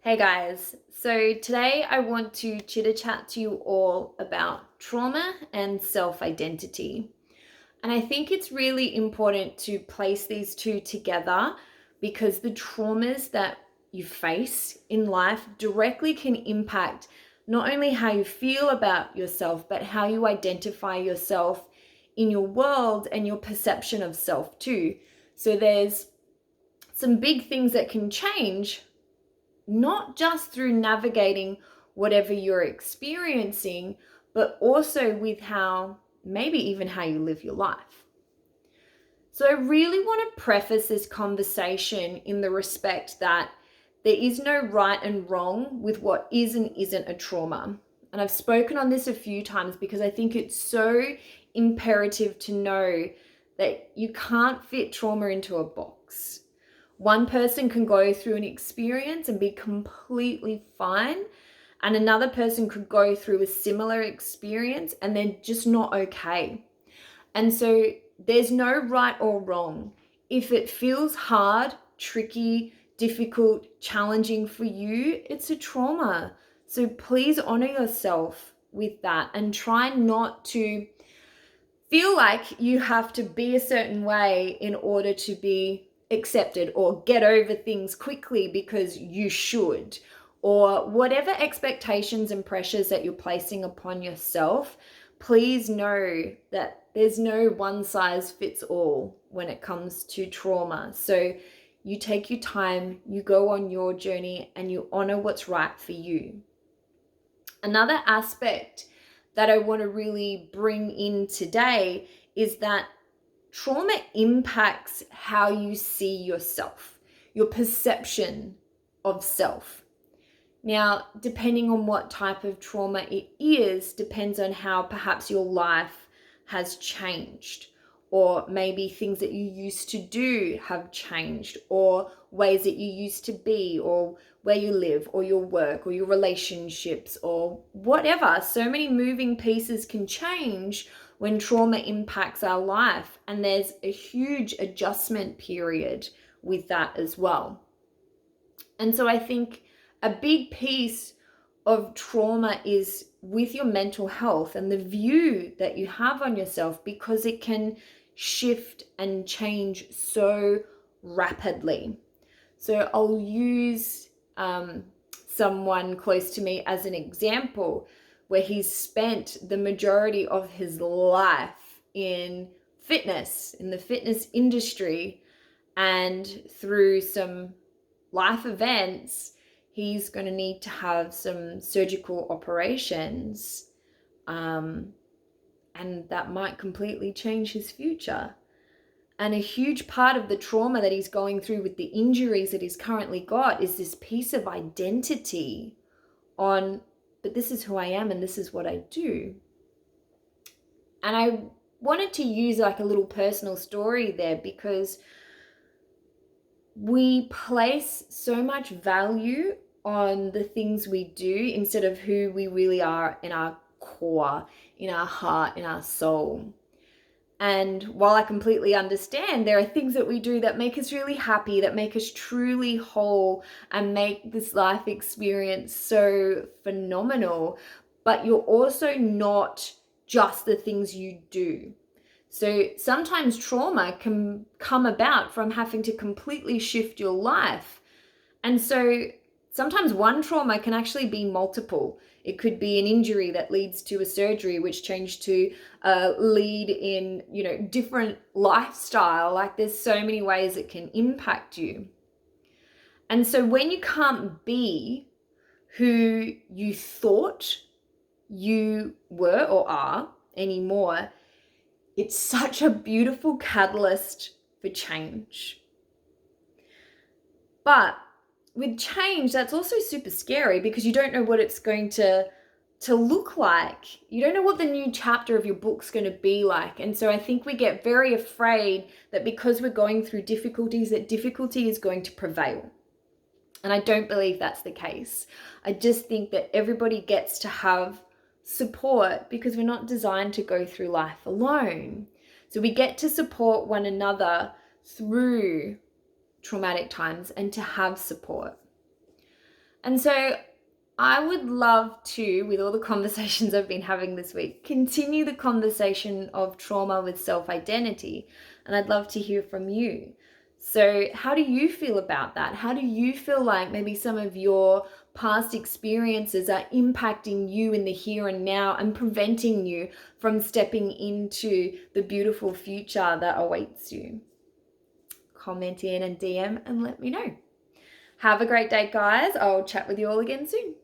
Hey guys, so today I want to chitter chat to you all about trauma and self identity. And I think it's really important to place these two together because the traumas that you face in life directly can impact not only how you feel about yourself, but how you identify yourself in your world and your perception of self too. So there's some big things that can change not just through navigating whatever you're experiencing, but also with maybe even how you live your life. So I really want to preface this conversation in the respect that there is no right and wrong with what is and isn't a trauma. And I've spoken on this a few times because I think it's so imperative to know that you can't fit trauma into a box. One person can go through an experience and be completely fine, and another person could go through a similar experience and they're just not okay. And so there's no right or wrong. If it feels hard, tricky, difficult, challenging for you, it's a trauma. So please honor yourself with that and try not to feel like you have to be a certain way in order to be accepted or get over things quickly because you should, or whatever expectations and pressures that you're placing upon yourself. Please know that there's no one size fits all when it comes to trauma. So you take your time, you go on your journey, and you honor what's right for you. Another aspect that I want to really bring in today is that trauma impacts how you see yourself, your perception of self. Now, depending on what type of trauma it is, depends on how perhaps your life has changed, or maybe things that you used to do have changed, or ways that you used to be, or where you live, or your work, or your relationships, or whatever. So many moving pieces can change when trauma impacts our life, and there's a huge adjustment period with that as well. And so I think a big piece of trauma is with your mental health and the view that you have on yourself, because it can shift and change so rapidly. So I'll use someone close to me as an example, where he's spent the majority of his life in fitness, in the fitness industry, and through some life events, he's going to need to have some surgical operations, and that might completely change his future. And a huge part of the trauma that he's going through with the injuries that he's currently got is this piece of identity on, but this is who I am and this is what I do. And I wanted to use like a little personal story there, because we place so much value on the things we do instead of who we really are in our core, in our heart, in our soul. And while I completely understand there are things that we do that make us really happy, that make us truly whole and make this life experience so phenomenal, but you're also not just the things you do. So sometimes trauma can come about from having to completely shift your life. And so sometimes one trauma can actually be multiple. It could be an injury that leads to a surgery, which changed to lead in, different lifestyle. Like there's so many ways it can impact you. And so when you can't be who you thought you were or are anymore, it's such a beautiful catalyst for change. But with change, that's also super scary, because you don't know what it's going to look like. You don't know what the new chapter of your book's going to be like. And so I think we get very afraid that because we're going through difficulties, that difficulty is going to prevail. And I don't believe that's the case. I just think that everybody gets to have support, because we're not designed to go through life alone. So we get to support one another through traumatic times and to have support. And so I would love to, with all the conversations I've been having this week, continue the conversation of trauma with self-identity. And I'd love to hear from you. So how do you feel about that? How do you feel like maybe some of your past experiences are impacting you in the here and now and preventing you from stepping into the beautiful future that awaits you? Comment in and DM and let me know. Have a great day, guys. I'll chat with you all again soon.